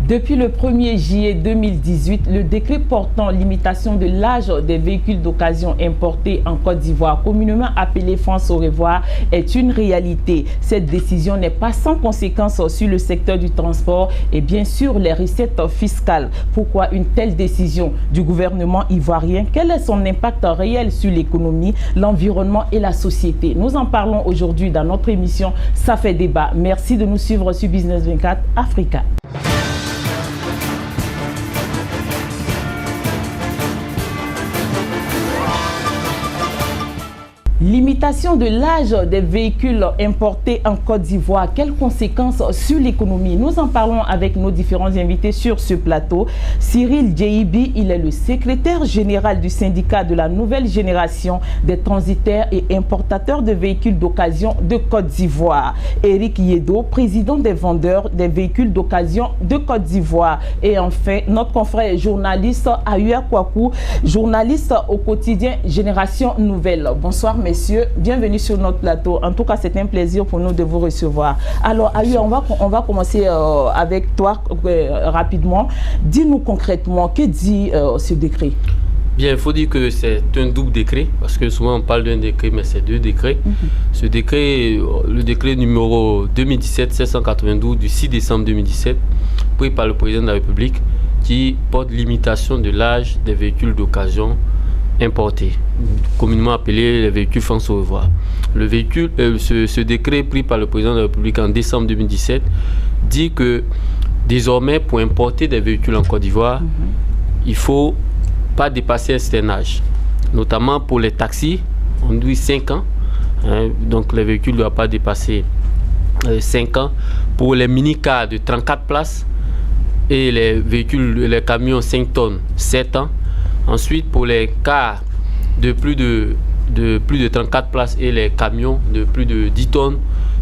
Depuis le 1er juillet 2018, le décret portant limitation de l'âge des véhicules d'occasion importés en Côte d'Ivoire, communément appelé France au revoir, est une réalité. Cette décision n'est pas sans conséquences sur le secteur du transport et bien sûr les recettes fiscales. Pourquoi une telle décision du gouvernement ivoirien? Quel est son impact réel sur l'économie, l'environnement et la société? Nous en parlons aujourd'hui dans notre émission Ça fait débat. Merci de nous suivre sur Business 24 Africa. Limitation de l'âge des véhicules importés en Côte d'Ivoire. Quelles conséquences sur l'économie? Nous en parlons avec nos différents invités sur ce plateau. Cyril Djeibi, il est le secrétaire général du syndicat de la nouvelle génération des transitaires et importateurs de véhicules d'occasion de Côte d'Ivoire. Eric Yedo, président des vendeurs des véhicules d'occasion de Côte d'Ivoire. Et enfin, notre confrère journaliste Ayoua Kwaku, journaliste au quotidien Génération Nouvelle. Bonsoir, messieurs, bienvenue sur notre plateau. En tout cas, c'est un plaisir pour nous de vous recevoir. Alors, Ayoua, on va commencer avec toi rapidement. Dis-nous concrètement, que dit ce décret? Bien, il faut dire que c'est un double décret, parce que souvent on parle d'un décret, mais c'est deux décrets. Ce décret, le décret numéro 2017-792 du 6 décembre 2017, pris par le président de la République, qui porte limitation de l'âge des véhicules d'occasion importés, communément appelés les véhicules France au revoir. Le véhicule, ce décret pris par le président de la République en décembre 2017 dit que désormais, pour importer des véhicules en Côte d'Ivoire, il ne faut pas dépasser un certain âge. Notamment pour les taxis, on dit 5 ans. Donc les véhicules ne doivent pas dépasser 5 ans. Pour les mini-cars de 34 places et les véhicules, les camions 5 tonnes, 7 ans. Ensuite, pour les cars de plus de 34 places et les camions de plus de 10 tonnes,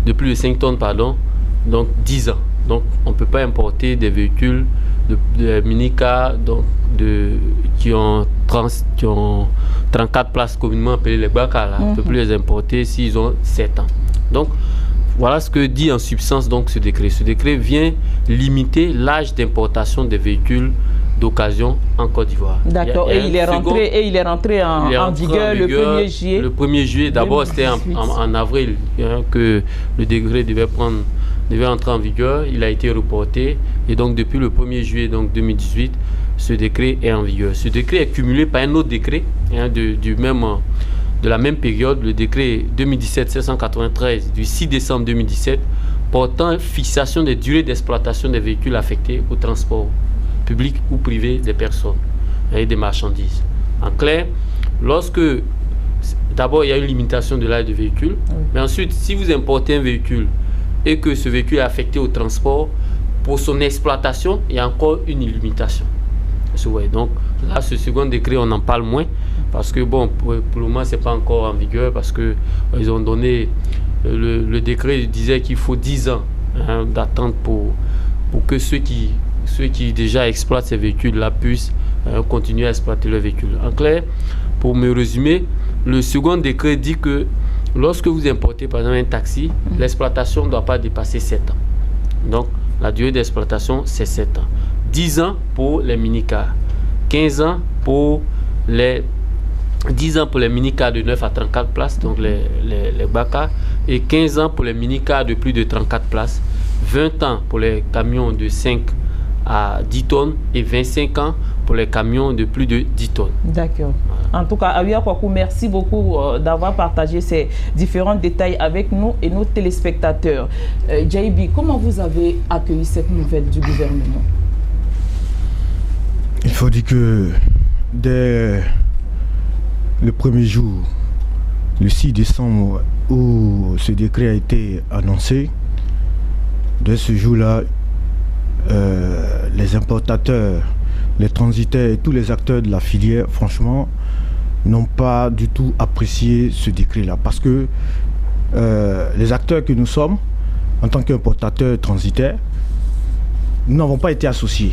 de plus de 5 tonnes, pardon, donc 10 ans. Donc, on ne peut pas importer des véhicules de mini-cars qui ont 34 places communément appelées les bacas. On ne peut plus les importer s'ils ont 7 ans. Donc, voilà ce que dit en substance donc ce décret. Ce décret vient limiter l'âge d'importation des véhicules d'occasion en Côte d'Ivoire. D'accord, et il est rentré en vigueur le 1er juillet. Le 1er juillet, d'abord c'était en avril que le décret devait entrer en vigueur. Il a été reporté et donc depuis le 1er juillet donc 2018, ce décret est en vigueur. Ce décret est cumulé par un autre décret de la même période, le décret 2017-793 du 6 décembre 2017 portant fixation des durées d'exploitation des véhicules affectés au transport public ou privé des personnes et des marchandises. En clair, d'abord il y a une limitation de l'âge de véhicule, mais ensuite si vous importez un véhicule et que ce véhicule est affecté au transport, pour son exploitation, il y a encore une limitation. Donc là, ce second décret, on en parle moins, parce que bon, pour le moment, c'est pas encore en vigueur, parce que ils ont donné, le décret disait qu'il faut 10 ans d'attente pour que ceux qui déjà exploitent ces véhicules-là puissent continuer à exploiter le véhicule. En clair, pour me résumer, le second décret dit que lorsque vous importez par exemple un taxi, l'exploitation ne doit pas dépasser 7 ans. Donc, la durée d'exploitation, c'est 7 ans. 10 ans pour les mini-cars, 15 ans pour les 10 ans pour les mini-cars de 9 à 34 places, donc les bacas, et 15 ans pour les mini-cars de plus de 34 places, 20 ans pour les camions de 5 à 10 tonnes et 25 ans pour les camions de plus de 10 tonnes. D'accord. En tout cas, Ayoua Kwaku, merci beaucoup d'avoir partagé ces différents détails avec nous et nos téléspectateurs. Djeibi, comment vous avez accueilli cette nouvelle du gouvernement? Il faut dire que dès le premier jour, le 6 décembre, où ce décret a été annoncé, dès ce jour-là, les importateurs, les transitaires et tous les acteurs de la filière, franchement, n'ont pas du tout apprécié ce décret-là. Parce que les acteurs que nous sommes, en tant qu'importateurs transitaires, nous n'avons pas été associés.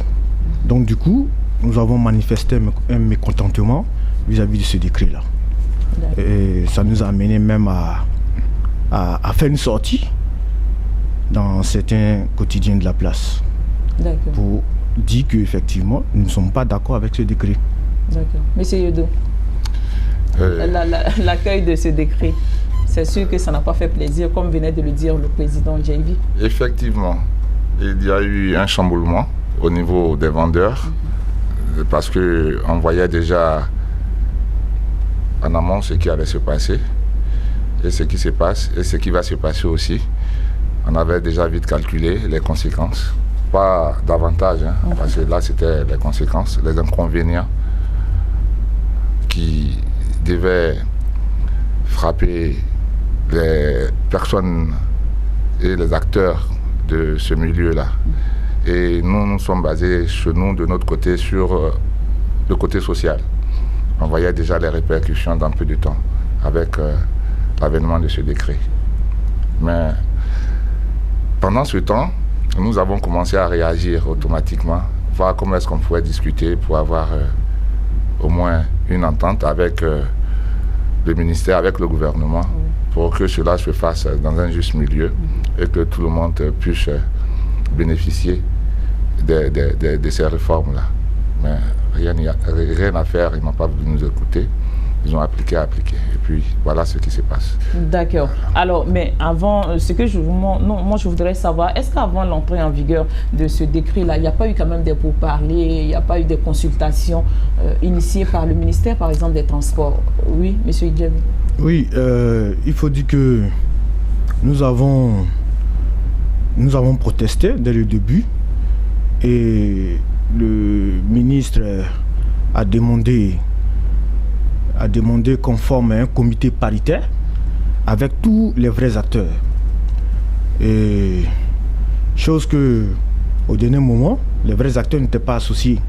Donc du coup, nous avons manifesté un mécontentement vis-à-vis de ce décret-là. Et ça nous a amené même à faire une sortie dans certains quotidiens de la place pour dit qu'effectivement, nous ne sommes pas d'accord avec ce décret. D'accord. Monsieur Yodo, l'accueil de ce décret, c'est sûr que ça n'a pas fait plaisir, comme venait de le dire le président JB. Effectivement, il y a eu un chamboulement au niveau des vendeurs, parce qu'on voyait déjà en amont ce qui allait se passer, et ce qui se passe, et ce qui va se passer aussi. On avait déjà vite calculé les conséquences, pas davantage, parce que là c'était les conséquences, les inconvénients qui devaient frapper les personnes et les acteurs de ce milieu-là. Et nous sommes basés chez nous, de notre côté, sur le côté social. On voyait déjà les répercussions dans peu de temps avec l'avènement de ce décret. Mais pendant ce temps, nous avons commencé à réagir automatiquement, voir comment est-ce qu'on pouvait discuter pour avoir au moins une entente avec le ministère, avec le gouvernement, pour que cela se fasse dans un juste milieu et que tout le monde puisse bénéficier de ces réformes-là. Mais rien à faire, ils n'ont pas voulu nous écouter. Ils ont appliqué. Et puis, voilà ce qui se passe. D'accord. Alors, mais avant, ce que moi je voudrais savoir, est-ce qu'avant l'entrée en vigueur de ce décret-là, il n'y a pas eu quand même des pourparlers, il n'y a pas eu des consultations initiées par le ministère, par exemple, des Transports? Oui, monsieur Idjabi. Oui, il faut dire que nous avons protesté dès le début et le ministre a demandé qu'on forme un comité paritaire avec tous les vrais acteurs. Et chose que, au dernier moment, les vrais acteurs n'étaient pas associés.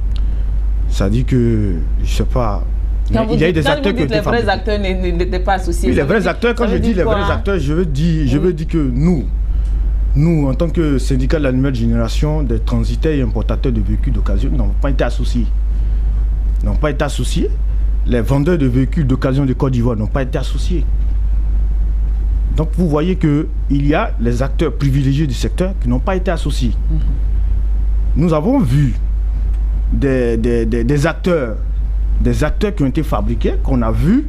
Ça dit que, je ne sais pas, il y a des acteurs qui les vrais acteurs n'étaient pas associés. Oui, les vrais acteurs, quand je dis les vrais acteurs, je veux dire que nous, en tant que syndicat de la nouvelle génération des transitaires et importateurs de véhicules d'occasion, n'avons pas été associés. Les vendeurs de véhicules d'occasion de Côte d'Ivoire n'ont pas été associés. Donc vous voyez qu'il y a les acteurs privilégiés du secteur qui n'ont pas été associés. Nous avons vu des acteurs qui ont été fabriqués, qu'on a vu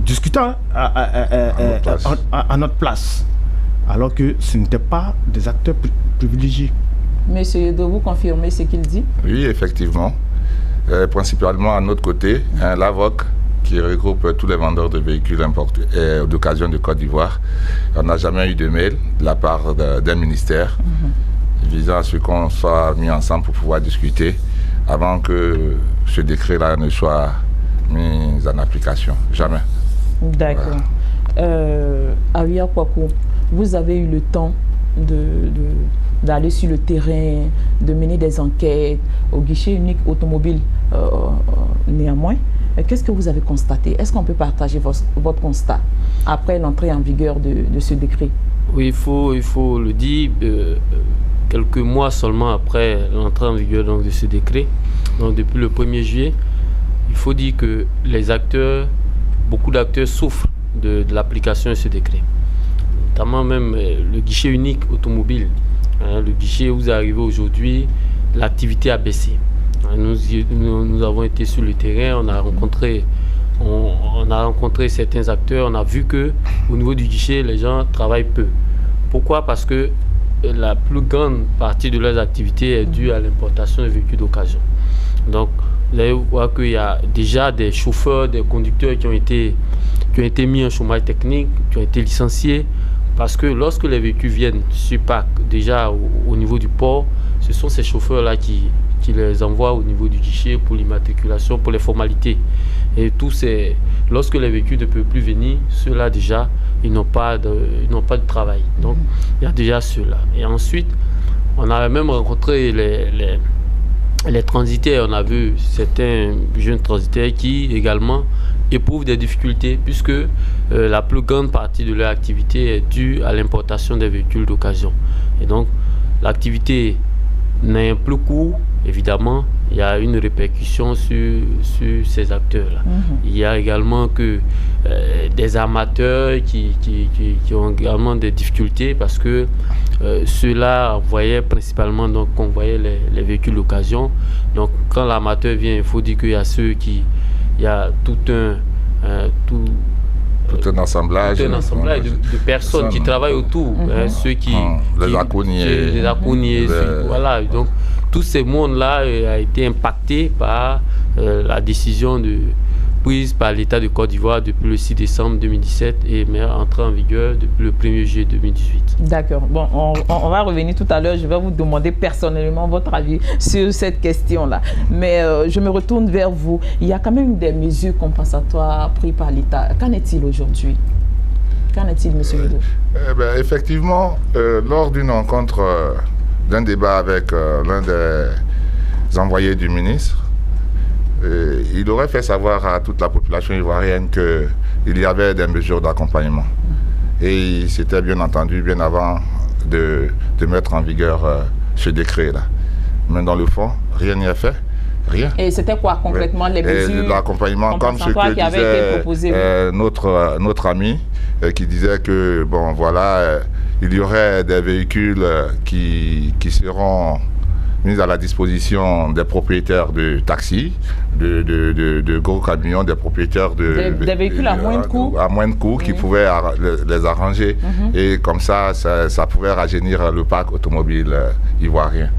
discutant à notre place. Alors que ce n'étaient pas des acteurs privilégiés. Monsieur Yodo, vous confirmez ce qu'il dit? Oui, effectivement. Principalement à notre côté, l'AVOC, qui regroupe tous les vendeurs de véhicules importés d'occasion de Côte d'Ivoire. On n'a jamais eu de mail de la part d'un ministère visant à ce qu'on soit mis ensemble pour pouvoir discuter avant que ce décret-là ne soit mis en application. Jamais. D'accord. Awia Kwaku, vous avez eu le temps d'aller sur le terrain, de mener des enquêtes au guichet unique automobile néanmoins. Qu'est-ce que vous avez constaté? Est-ce qu'on peut partager votre constat après l'entrée en vigueur de ce décret? Oui, il faut le dire, quelques mois seulement après l'entrée en vigueur donc, de ce décret, donc depuis le 1er juillet, il faut dire que beaucoup d'acteurs souffrent de l'application de ce décret. Notamment même le guichet unique automobile. Le guichet où vous arrivez aujourd'hui, l'activité a baissé. Nous avons été sur le terrain, on a rencontré certains acteurs, on a vu que au niveau du guichet, les gens travaillent peu. Pourquoi? Parce que la plus grande partie de leurs activités est due à l'importation de véhicules d'occasion. Donc, vous allez voir qu'il y a déjà des chauffeurs, des conducteurs qui ont été mis en chômage technique, qui ont été licenciés. Parce que lorsque les véhicules viennent sur PAC, déjà au niveau du port, ce sont ces chauffeurs-là qui les envoient au niveau du guichet pour l'immatriculation, pour les formalités. Et lorsque les véhicules ne peuvent plus venir, ceux-là déjà, ils n'ont pas de travail. Donc, il y a déjà ceux-là. Et ensuite, on a même rencontré les transitaires. On a vu certains jeunes transitaires qui également éprouvent des difficultés puisque la plus grande partie de leur activité est due à l'importation des véhicules d'occasion. Et donc, l'activité n'est plus court évidemment, il y a une répercussion sur ces acteurs-là. Il y a également que des amateurs qui ont également des difficultés parce que ceux-là voyaient principalement, donc on voyait les véhicules d'occasion. Donc quand l'amateur vient, il faut dire qu'il y a il y a tout un assemblage de personnes qui travaillent autour, ceux les accouniers, voilà. Donc tous ces mondes-là a été impacté par la décision prise par l'État de Côte d'Ivoire depuis le 6 décembre 2017 et entrée en vigueur depuis le 1er juillet 2018. D'accord. Bon, on va revenir tout à l'heure. Je vais vous demander personnellement votre avis sur cette question-là. Mais je me retourne vers vous. Il y a quand même des mesures compensatoires prises par l'État. Qu'en est-il aujourd'hui? Qu'en est-il, M. Ledo? Effectivement, lors d'une rencontre, d'un débat avec l'un des envoyés du ministre, il aurait fait savoir à toute la population ivoirienne qu'il y avait des mesures d'accompagnement. Et il s'était bien entendu bien avant de mettre en vigueur ce décret-là. Mais dans le fond, rien n'y a fait. Rien. Et c'était quoi concrètement les mesures d'accompagnement, comme ce que disait notre ami qui disait que, bon voilà, il y aurait des véhicules qui seront mis à la disposition des propriétaires de taxis, de gros camions, des propriétaires des véhicules à moins de coût, qui pouvaient les arranger. Et comme ça pouvait rajeunir le parc automobile ivoirien.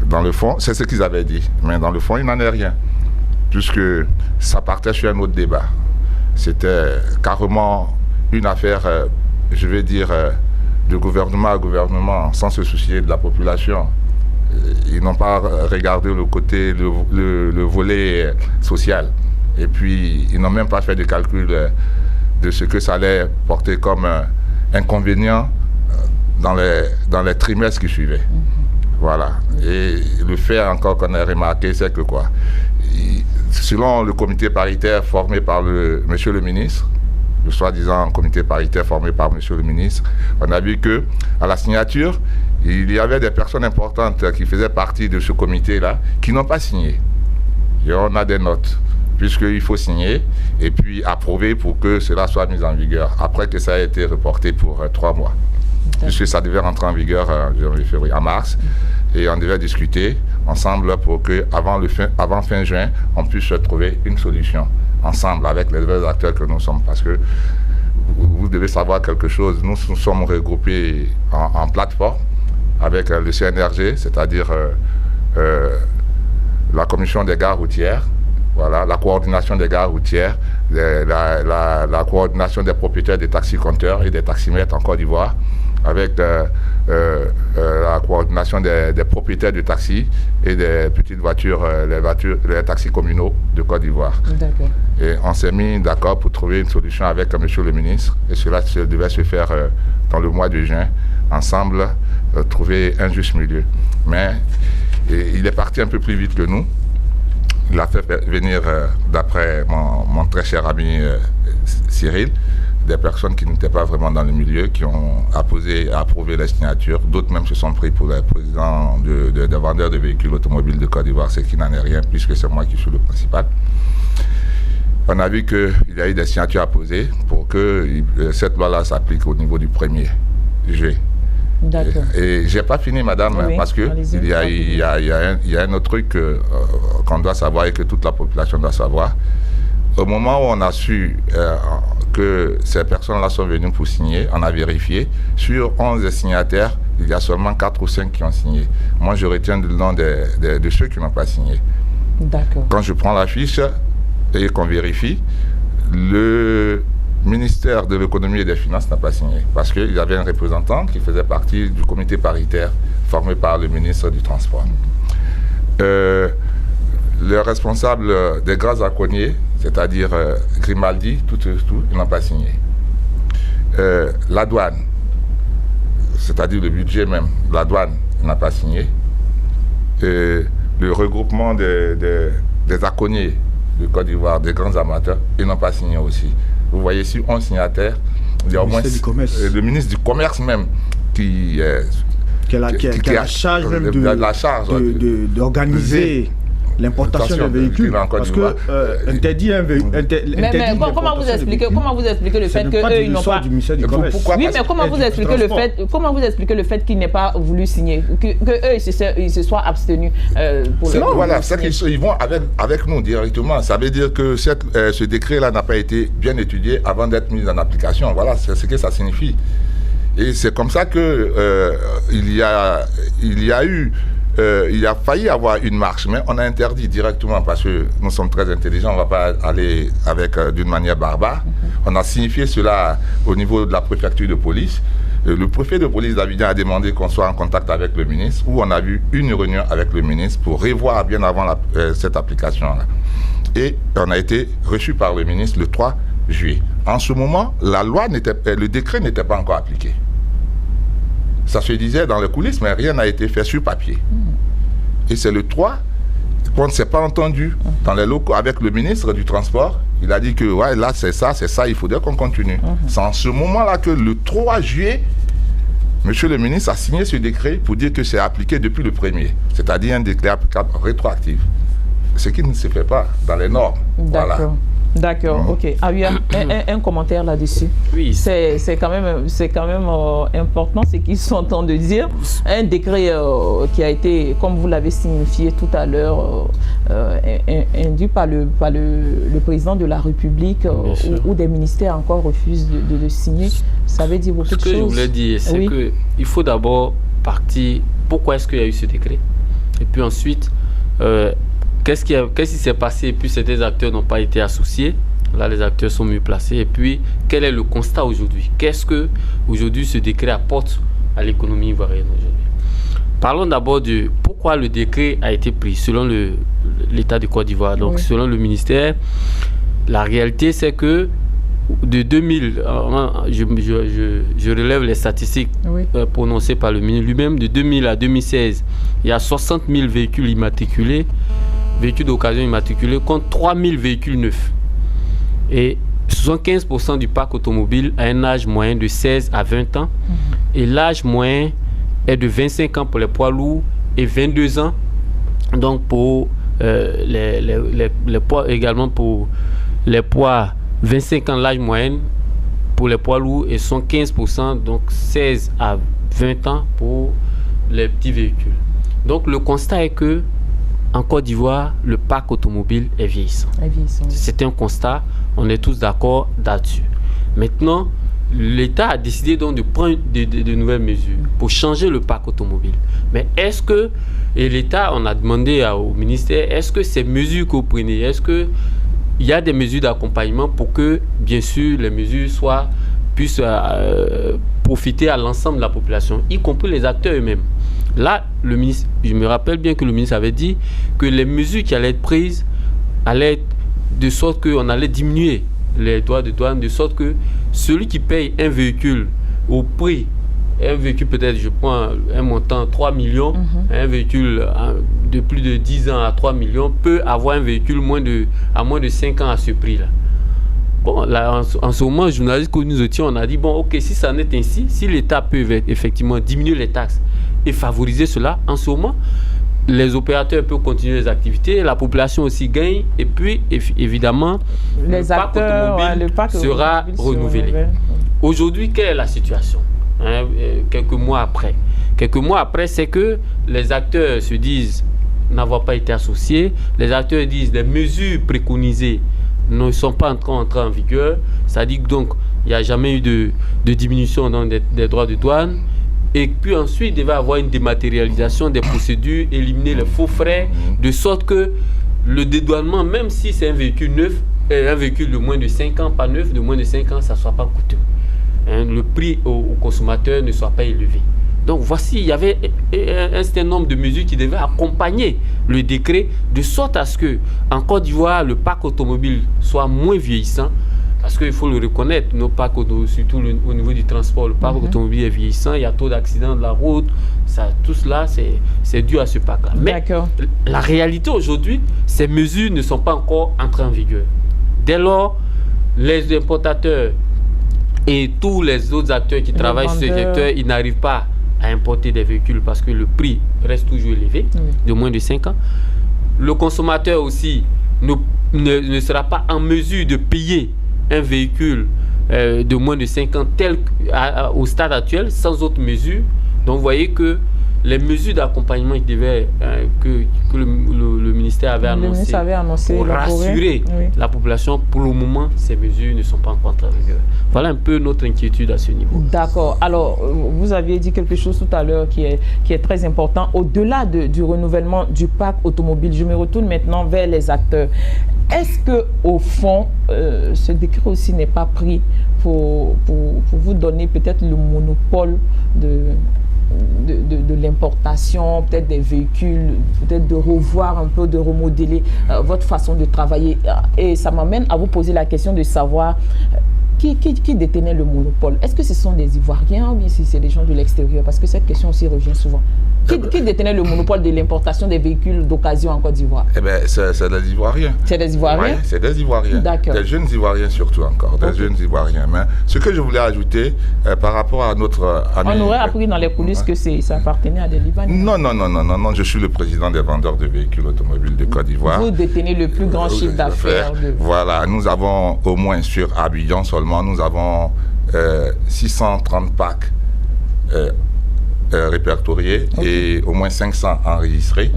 Dans le fond, c'est ce qu'ils avaient dit. Mais dans le fond, il n'en est rien. Puisque ça partait sur un autre débat. C'était carrément une affaire, je vais dire, de gouvernement à gouvernement, sans se soucier de la population. Ils n'ont pas regardé le côté, le volet social. Et puis, ils n'ont même pas fait de calcul de ce que ça allait porter comme inconvénient dans les trimestres qui suivaient. Voilà. Et le fait encore qu'on a remarqué, c'est que quoi? Selon le comité paritaire formé par monsieur le ministre, le soi-disant comité paritaire formé par monsieur le ministre, on a vu qu'à la signature, il y avait des personnes importantes qui faisaient partie de ce comité-là qui n'ont pas signé. Et on a des notes, puisqu'il faut signer et puis approuver pour que cela soit mis en vigueur, après que ça a été reporté pour 3 mois. Puisque ça devait rentrer en vigueur en mars, et on devait discuter ensemble pour que avant fin juin, on puisse trouver une solution ensemble avec les deux acteurs que nous sommes. Parce que vous devez savoir quelque chose, nous sommes regroupés en plateforme avec le CNRG, c'est-à-dire la commission des gares routières, voilà, la coordination des gares routières, la coordination des propriétaires des taxis-compteurs et des taximètres en Côte d'Ivoire, avec la coordination des propriétaires de taxis et des petites voitures, les taxis communaux de Côte d'Ivoire. D'accord. Et on s'est mis d'accord pour trouver une solution avec monsieur le ministre, et cela devait se faire dans le mois de juin, ensemble, trouver un juste milieu. Mais il est parti un peu plus vite que nous. Il a fait venir, d'après mon très cher ami Cyril, des personnes qui n'étaient pas vraiment dans le milieu, qui ont approuvé les signatures. D'autres même se sont pris pour les présidents des vendeurs de véhicules automobiles de Côte d'Ivoire, ce qui n'en est rien, puisque c'est moi qui suis le principal. On a vu qu'il y a eu des signatures apposées pour que cette loi-là s'applique au niveau du 1er juillet. D'accord. Et j'ai pas fini, madame, oui, parce que il y a un autre truc qu'on doit savoir et que toute la population doit savoir. Au moment où on a su que ces personnes-là sont venues pour signer, on a vérifié. Sur 11 signataires, il y a seulement 4 ou 5 qui ont signé. Moi, je retiens le nom de ceux qui n'ont pas signé. D'accord. Quand je prends la fiche et qu'on vérifie, le ministère de l'économie et des finances n'a pas signé parce qu'il y avait un représentant qui faisait partie du comité paritaire formé par le ministre du Transport. Le responsable des grands accognés, c'est-à-dire Grimaldi, tout, ils n'ont pas signé. La douane, c'est-à-dire le budget même, la douane n'a pas signé. Le regroupement des accognés de Côte d'Ivoire, des grands amateurs, ils n'ont pas signé aussi. Vous voyez ici 11 signataires, il y a au moins le ministre du Commerce même qui qui a la charge même d'organiser l'importation des véhicules, parce que interdit un véhicule. Mais comment vous expliquez le fait qu'eux ils n'ont pas. Oui, mais comment vous expliquez le fait qu'ils n'aient pas voulu signer, que eux ils se soient abstenus pour le. Voilà, c'est qu'ils vont avec nous directement. Ça veut dire que ce décret-là n'a pas été bien étudié avant d'être mis en application. Voilà, c'est ce que ça signifie. Et c'est comme ça que il a failli avoir une marche, mais on a interdit directement parce que nous sommes très intelligents, on ne va pas aller d'une manière barbare. On a signifié cela au niveau de la préfecture de police. Le préfet de police d'Abidjan a demandé qu'on soit en contact avec le ministre, où on a eu une réunion avec le ministre pour revoir bien avant cette application-là. Et on a été reçu par le ministre le 3 juillet. En ce moment, le décret n'était pas encore appliqué. Ça se disait dans les coulisses, mais rien n'a été fait sur papier. Et c'est le 3 qu'on ne s'est pas entendu dans les locaux avec le ministre du Transport. Il a dit que ouais, là c'est ça, il faudrait qu'on continue. C'est en ce moment-là que le 3 juillet, monsieur le ministre a signé ce décret pour dire que c'est appliqué depuis le 1er, c'est-à-dire un décret applicable rétroactif. Ce qui ne se fait pas dans les normes. D'accord. Voilà. D'accord, ok. Abia, un commentaire là-dessus. Oui. C'est quand même important ce qu'ils sont en train de dire. Un décret qui a été, comme vous l'avez signifié tout à l'heure, induit par le président de la République ou des ministères encore refusent de le signer. Ça veut dire beaucoup de choses. Ce que je voulais dire, c'est qu'il faut d'abord partir. Pourquoi est-ce qu'il y a eu ce décret? Et puis ensuite, qu'est-ce qui s'est passé? Et puis certains acteurs n'ont pas été associés. Là, les acteurs sont mieux placés. Et puis, quel est le constat aujourd'hui? Qu'est-ce que aujourd'hui ce décret apporte à l'économie ivoirienne aujourd'hui? Parlons d'abord de pourquoi le décret a été pris selon l'État de Côte d'Ivoire. Donc, selon le ministère, la réalité c'est que de 2000, je relève les statistiques prononcées par le ministre lui-même, de 2000 à 2016, il y a 60 000 véhicules immatriculés, véhicules d'occasion immatriculés, contre 3 000 véhicules neufs. Et 75% du parc automobile a un âge moyen de 16 à 20 ans. Et l'âge moyen est de 25 ans pour les poids lourds et 22 ans donc pour les poids, également pour les poids, 25 ans l'âge moyen pour les poids lourds et 75%, donc 16 à 20 ans pour les petits véhicules. Donc le constat est que en Côte d'Ivoire, le parc automobile est vieillissant. C'est un constat, on est tous d'accord là-dessus. Maintenant, l'État a décidé donc de prendre de nouvelles mesures pour changer le parc automobile. Mais est-ce que, et l'État, on a demandé au ministère, est-ce que ces mesures que vous prenez, est-ce qu'il y a des mesures d'accompagnement pour que, bien sûr, les mesures puissent profiter à l'ensemble de la population, y compris les acteurs eux-mêmes? Là, le ministre, je me rappelle bien que le ministre avait dit que les mesures qui allaient être prises allaient être de sorte qu'on allait diminuer les droits de douane, de sorte que celui qui paye un véhicule au prix, un véhicule peut-être, je prends un montant 3 millions, un véhicule de plus de 10 ans à 3 millions, peut avoir un véhicule à moins de 5 ans à ce prix-là. Bon, là, en ce moment, journaliste que nous étions, on a dit, bon, ok, si ça en est ainsi, si l'État peut effectivement diminuer les taxes et favoriser cela, en ce moment, les opérateurs peuvent continuer les activités, la population aussi gagne, et puis, évidemment, le parc automobile sera renouvelé. Aujourd'hui, quelle est la situation, quelques mois après? Quelques mois après, c'est que les acteurs se disent n'avoir pas été associés, les acteurs disent les mesures préconisées ne sont pas entrées en vigueur, ça dit que donc il n'y a jamais eu de diminution dans des droits de douane, et puis ensuite il devait y avoir une dématérialisation des procédures, éliminer les faux frais, de sorte que le dédouanement, même si c'est un véhicule neuf, un véhicule de moins de 5 ans, pas neuf, de moins de 5 ans, ça ne soit pas coûteux. Le prix au consommateur ne soit pas élevé. Donc voici, il y avait un certain nombre de mesures qui devaient accompagner le décret, de sorte à ce que, en Côte d'Ivoire, le parc automobile soit moins vieillissant, parce qu'il faut le reconnaître, nos parcs, surtout au niveau du transport, le parc automobile est vieillissant, il y a trop d'accidents de la route, tout cela, c'est dû à ce parc-là. Mais la réalité aujourd'hui, ces mesures ne sont pas encore entrées en vigueur. Dès lors, les importateurs et tous les autres acteurs qui travaillent sur ce secteur, ils n'arrivent pas à importer des véhicules parce que le prix reste toujours élevé, de moins de 5 ans. Le consommateur aussi ne sera pas en mesure de payer un véhicule de moins de 5 ans tel au stade actuel, sans autre mesure. Donc vous voyez que les mesures d'accompagnement que le ministère avait annoncé pour rassurer la population, pour le moment, ces mesures ne sont pas encore entrées en vigueur. Voilà un peu notre inquiétude à ce niveau. D'accord. Alors, vous aviez dit quelque chose tout à l'heure qui est très important. Au-delà du renouvellement du parc automobile, je me retourne maintenant vers les acteurs. Est-ce qu'au fond, ce décret aussi n'est pas pris pour vous donner peut-être le monopole de l'importation, peut-être des véhicules, peut-être de revoir un peu, de remodeler votre façon de travailler. Et ça m'amène à vous poser la question de savoir qui détenait le monopole. Est-ce que ce sont des Ivoiriens ou bien si c'est des gens de l'extérieur? Parce que cette question aussi revient souvent. Qui détenait le monopole de l'importation des véhicules d'occasion en Côte d'Ivoire? Eh bien, c'est des Ivoiriens. C'est des Ivoiriens? Oui, c'est des Ivoiriens. D'accord. Des jeunes Ivoiriens surtout encore, des jeunes Ivoiriens. Mais ce que je voulais ajouter par rapport à notre ami... On aurait appris dans les coulisses que ça appartenait à des Libanais. Non, je suis le président des vendeurs de véhicules automobiles de Côte d'Ivoire. Vous détenez le plus grand chiffre d'affaires. Voilà, nous avons au moins sur Abidjan seulement, nous avons 630 packs répertoriés et au moins 500 enregistrés.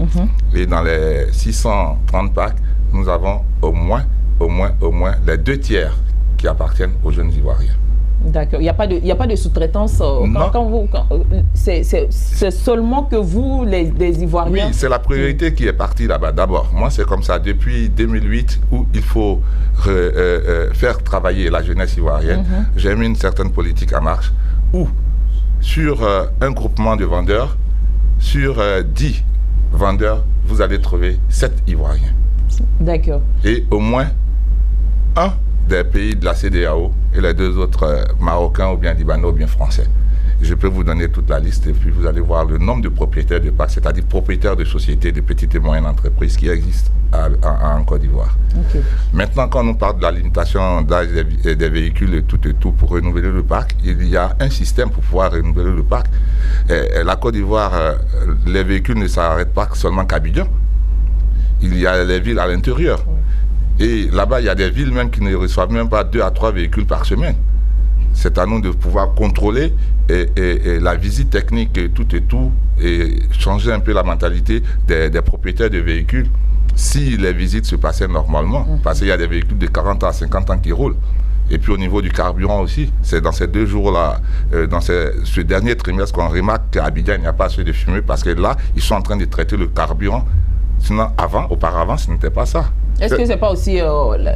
Et dans les 630 packs, nous avons au moins les 2 tiers qui appartiennent aux jeunes Ivoiriens. D'accord. Il n'y a pas de sous-traitance. C'est seulement que vous, les Ivoiriens... Oui, c'est la priorité qui est partie là-bas. D'abord, moi, c'est comme ça depuis 2008 où il faut faire travailler la jeunesse ivoirienne. J'ai mis une certaine politique en marche où, sur un groupement de vendeurs, sur 10 vendeurs, vous allez trouver 7 Ivoiriens. D'accord. Et au moins un des pays de la CEDEAO et les 2 autres marocains ou bien libanais ou bien français. Je peux vous donner toute la liste et puis vous allez voir le nombre de propriétaires de parcs, c'est-à-dire propriétaires de sociétés, de petites et moyennes entreprises qui existent en Côte d'Ivoire. Maintenant, quand on parle de la limitation d'âge des véhicules et tout pour renouveler le parc, il y a un système pour pouvoir renouveler le parc. La Côte d'Ivoire, les véhicules ne s'arrêtent pas seulement qu'à Abidjan. Il y a les villes à l'intérieur. Et là-bas, il y a des villes même qui ne reçoivent même pas 2 à 3 véhicules par semaine. C'est à nous de pouvoir contrôler et la visite technique et tout et changer un peu la mentalité des propriétaires de véhicules si les visites se passaient normalement. Parce qu'il y a des véhicules de 40 à 50 ans qui roulent. Et puis au niveau du carburant aussi, c'est dans ces 2 jours-là, dans ce dernier trimestre qu'on remarque qu'à Abidjan, il n'y a pas assez de fumée parce que là, ils sont en train de traiter le carburant. Sinon, auparavant, ce n'était pas ça. Est-ce que ce n'est pas aussi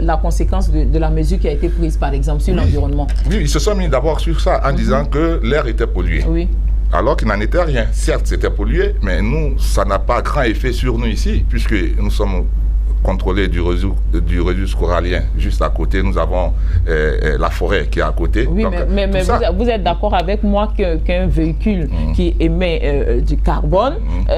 la conséquence de la mesure qui a été prise, par exemple, sur l'environnement? Oui, ils se sont mis d'abord sur ça en disant que l'air était pollué. Oui. Alors qu'il n'en était rien. Certes, c'était pollué, mais nous, ça n'a pas grand effet sur nous ici, puisque nous sommes contrôlés du registre corallien. Juste à côté, nous avons la forêt qui est à côté. Oui, donc, mais vous êtes d'accord avec moi qu'un véhicule qui émet du carbone,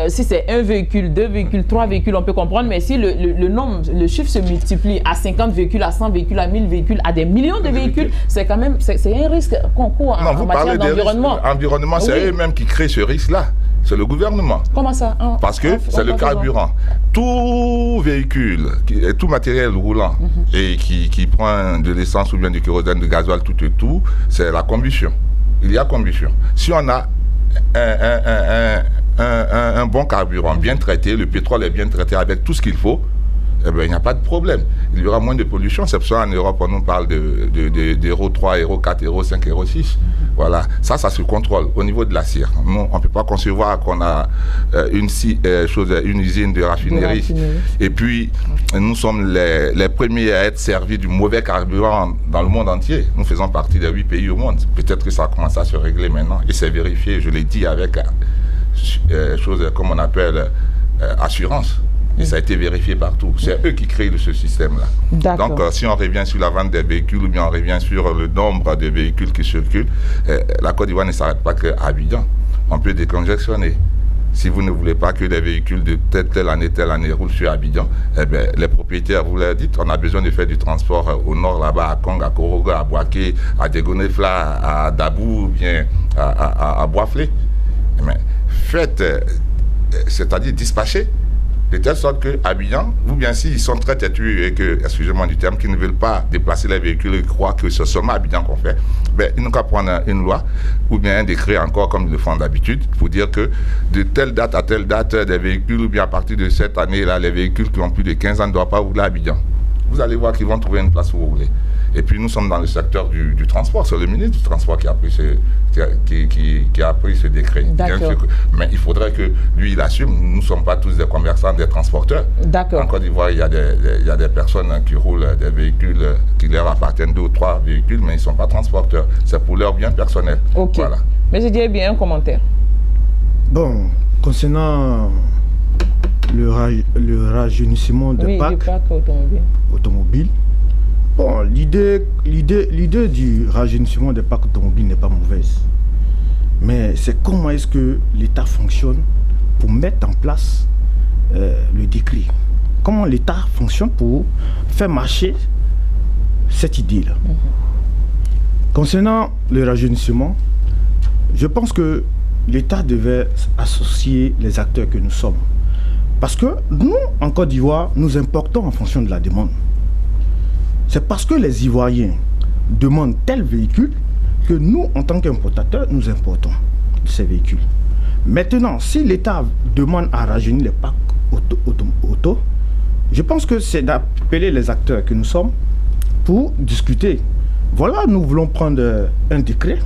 si c'est 1 véhicule, 2 véhicules, 3 véhicules, on peut comprendre, mais si le chiffre se multiplie à 50 véhicules, à 100 véhicules, à 1000 véhicules, à des millions de véhicules, c'est quand même un risque qu'on court en matière d'environnement. Environnement, c'est eux-mêmes qui créent ce risque-là. C'est le gouvernement. Comment ça? Parce que c'est le carburant. Tout véhicule, tout matériel roulant et qui prend de l'essence ou bien du kérosène, du gasoil, tout, c'est la combustion. Il y a combustion. Si on a un bon carburant bien traité, le pétrole est bien traité avec tout ce qu'il faut, eh bien, il n'y a pas de problème. Il y aura moins de pollution. C'est pour ça qu'en Europe, on nous parle d'Euro 3, Euro 4, Euro 5, Euro 6. Voilà. Ça se contrôle au niveau de la cire. Nous, on ne peut pas concevoir qu'on a une usine de raffinerie. Et puis, nous sommes les premiers à être servis du mauvais carburant dans le monde entier. Nous faisons partie des 8 pays au monde. Peut-être que ça commence à se régler maintenant. Et c'est vérifié, je l'ai dit, avec chose comme on appelle assurance. Et ça a été vérifié partout. C'est eux qui créent ce système-là. Donc, si on revient sur la vente des véhicules ou bien on revient sur le nombre de véhicules qui circulent, la Côte d'Ivoire ne s'arrête pas qu'à Abidjan. On peut décongestionner. Si vous ne voulez pas que des véhicules de telle année roulent sur Abidjan, eh bien, les propriétaires, vous leur dites, on a besoin de faire du transport au nord, là-bas, à Kong, à Korogo, à Boaké, à Degonefla, à Dabou, ou bien à Boisflé. Mais faites, c'est-à-dire dispatcher, de telle sorte qu'à Abidjan, ou bien s'ils sont très têtus et que, excusez-moi du terme, qu'ils ne veulent pas déplacer les véhicules et croient que c'est seulement à Abidjan qu'on fait, ben, ils n'ont qu'à prendre une loi ou bien un décret encore comme ils le font d'habitude pour dire que de telle date à telle date, des véhicules ou bien à partir de cette année-là, les véhicules qui ont plus de 15 ans ne doivent pas rouler à Abidjan. Vous allez voir qu'ils vont trouver une place où rouler. Et puis nous sommes dans le secteur du transport. C'est le ministre du Transport qui a pris ce décret. Bien sûr mais il faudrait que lui, il assume. Nous ne sommes pas tous des commerçants, des transporteurs. D'accord. En Côte d'Ivoire, il y a des personnes qui roulent des véhicules qui leur appartiennent, 2 ou 3 véhicules, mais ils ne sont pas transporteurs. C'est pour leur bien personnel. Ok. Voilà. Mais je dirais bien un commentaire. Bon, concernant le rajeunissement de parc automobile. Bon, l'idée du rajeunissement des parcs automobiles n'est pas mauvaise. Mais c'est comment est-ce que l'État fonctionne pour mettre en place le décret. Comment l'État fonctionne pour faire marcher cette idée-là. Concernant le rajeunissement, je pense que l'État devait associer les acteurs que nous sommes. Parce que nous, en Côte d'Ivoire, nous importons en fonction de la demande. C'est parce que les Ivoiriens demandent tel véhicule que nous, en tant qu'importateurs, nous importons ces véhicules. Maintenant, si l'État demande à rajeunir les parcs auto, je pense que c'est d'appeler les acteurs que nous sommes pour discuter. Voilà, nous voulons prendre un décret,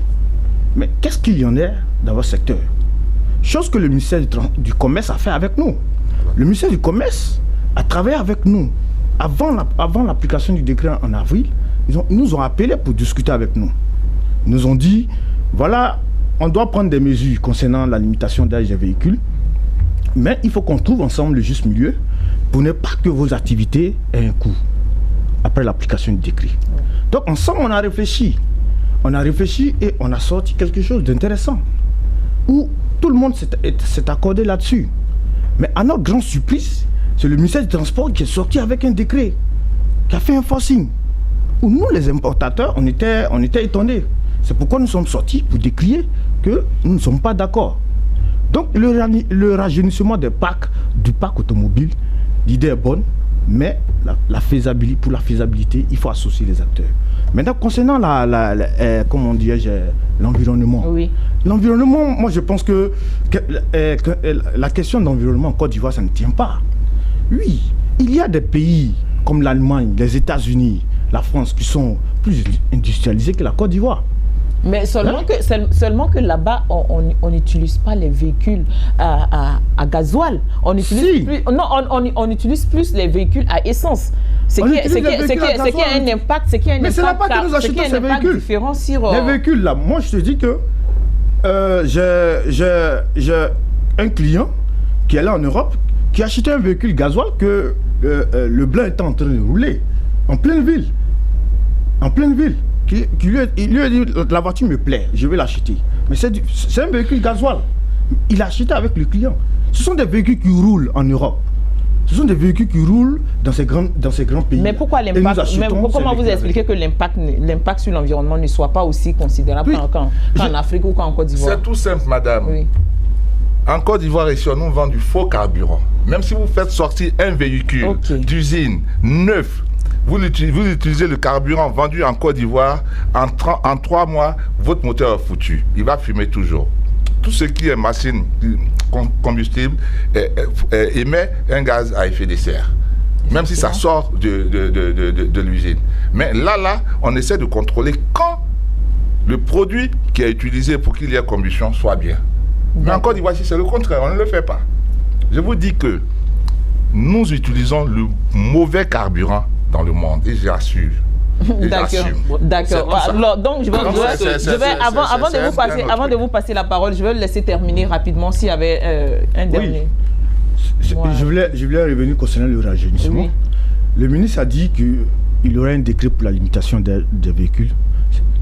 mais qu'est-ce qu'il y en a dans votre secteur? Chose que le ministère du Commerce a fait avec nous. Le ministère du Commerce a travaillé avec nous. Avant l'application du décret en avril, ils nous ont appelés pour discuter avec nous. Ils nous ont dit, voilà, on doit prendre des mesures concernant la limitation d'âge des véhicules, mais il faut qu'on trouve ensemble le juste milieu pour ne pas que vos activités aient un coût après l'application du décret. Donc ensemble, on a réfléchi. On a réfléchi et on a sorti quelque chose d'intéressant, où tout le monde s'est accordé là-dessus. Mais à notre grand surprise, c'est le ministère du Transport qui est sorti avec un décret, qui a fait un forcing, où nous, les importateurs, on était étonnés. C'est pourquoi nous sommes sortis pour décrier que nous ne sommes pas d'accord. Donc le rajeunissement du parc automobile, l'idée est bonne, mais pour la faisabilité, il faut associer les acteurs. Maintenant, concernant comment dirais-je, l'environnement. Oui. L'environnement, moi je pense que la question d'environnement en Côte d'Ivoire, ça ne tient pas. Oui, il y a des pays comme l'Allemagne, les États-Unis, la France qui sont plus industrialisés que la Côte d'Ivoire. Mais seulement que là-bas, on n'utilise pas les véhicules à gasoil. On utilise on utilise plus les véhicules à essence. Ce qui a un impact, mais c'est là-bas que nous achetons ces véhicules différent sur les véhicules là. Moi, je te dis que j'ai un client qui est là en Europe, qui a acheté un véhicule gasoil que le blanc était en train de rouler en pleine ville. En pleine ville. Il lui a dit, la voiture me plaît, je vais l'acheter. Mais c'est un véhicule gasoil. Il l'a acheté avec le client. Ce sont des véhicules qui roulent en Europe. Ce sont des véhicules qui roulent dans ces grands pays. Mais pourquoi l'impact? Comment vous expliquez que l'impact sur l'environnement ne soit pas aussi considérable qu'en Afrique ou qu'en Côte d'Ivoire? C'est tout simple, madame. Oui. En Côte d'Ivoire, ici, on nous vend du faux carburant. Même si vous faites sortir un véhicule d'usine neuf, vous utilisez le carburant vendu en Côte d'Ivoire, en 3 mois, votre moteur est foutu. Il va fumer toujours. Tout ce qui est machine combustible émet un gaz à effet de serre. Même si ça sort de l'usine. Mais là, on essaie de contrôler quand le produit qui est utilisé pour qu'il y ait combustion soit bien. Mais en Côte d'Ivoire, c'est le contraire, on ne le fait pas. Je vous dis que nous utilisons le mauvais carburant dans le monde, et j'assure. D'accord. Alors, donc, avant de vous passer la parole, je vais le laisser terminer rapidement s'il y avait un dernier. Je voulais revenir concernant le rajeunissement. Oui. Le ministre a dit qu'il y aurait un décret pour la limitation des véhicules,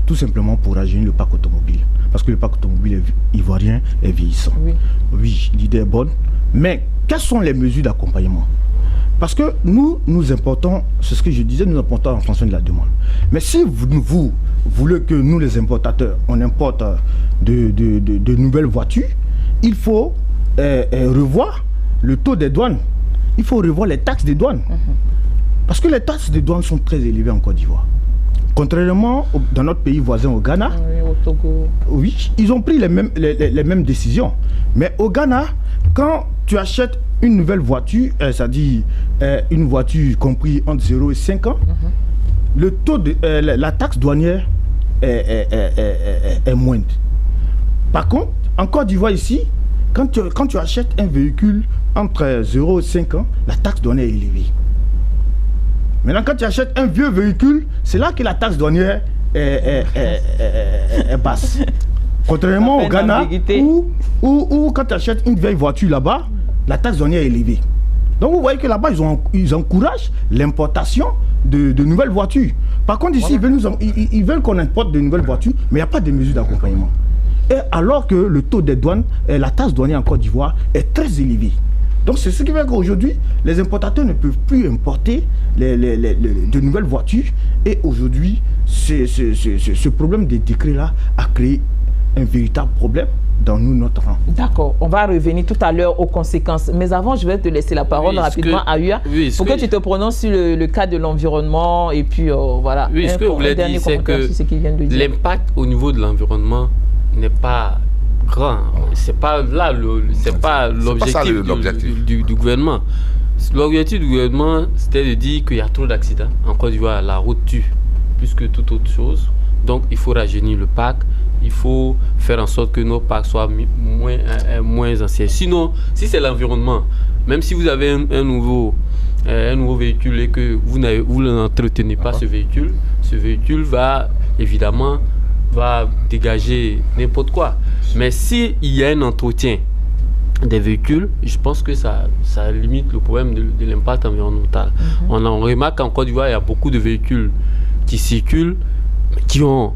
tout simplement pour rajeunir le parc automobile. Parce que le parc automobile ivoirien est vieillissant. Oui, l'idée est bonne. Mais quelles sont les mesures d'accompagnement? Parce que nous importons, c'est ce que je disais, nous importons en fonction de la demande. Mais si vous voulez que nous, les importateurs, on importe de nouvelles voitures il faut revoir le taux des douanes. Il faut revoir les taxes des douanes. Parce que les taxes des douanes sont très élevées en Côte d'Ivoire. Contrairement dans notre pays voisin au Ghana, au Togo. Oui, ils ont pris les mêmes décisions. Mais au Ghana, quand tu achètes une nouvelle voiture, c'est-à-dire une voiture comprise entre 0 et 5 ans, le taux de la taxe douanière est moindre. Par contre, en Côte d'Ivoire ici, quand tu achètes un véhicule entre 0 et 5 ans, la taxe douanière est élevée. Maintenant, quand tu achètes un vieux véhicule, c'est là que la taxe douanière est basse. Contrairement au Ghana, où quand tu achètes une vieille voiture là-bas, la taxe douanière est élevée. Donc vous voyez que là-bas, ils encouragent l'importation de nouvelles voitures. Par contre, ici, ils veulent qu'on importe de nouvelles voitures, mais il n'y a pas de mesures d'accompagnement. Et alors que le taux des douanes, la taxe douanière en Côte d'Ivoire est très élevée. Donc c'est ce qui fait qu'aujourd'hui, les importateurs ne peuvent plus importer de nouvelles voitures. Et aujourd'hui, ce problème des décrets-là a créé un véritable problème dans notre rang. D'accord, on va revenir tout à l'heure aux conséquences. Mais avant, je vais te laisser la parole rapidement à Ua pour que tu te prononces sur le cas de l'environnement. Et puis voilà. Oui, ce que vous voulez dire, c'est que l'impact au niveau de l'environnement n'est pas grand. C'est pas là, c'est pas l'objectif du gouvernement. L'objectif du gouvernement, c'était de dire qu'il y a trop d'accidents. En Côte d'Ivoire, la route tue plus que toute autre chose. Donc, il faut rajeunir le parc. Il faut faire en sorte que nos parcs soient moins anciens. Sinon, si c'est l'environnement, même si vous avez un nouveau véhicule et que vous n'entretenez pas ce véhicule va évidemment dégager n'importe quoi. Mais s'il y a un entretien des véhicules, je pense que ça limite le problème de l'impact environnemental. On remarque qu'en Côte d'Ivoire, il y a beaucoup de véhicules qui circulent, qui ont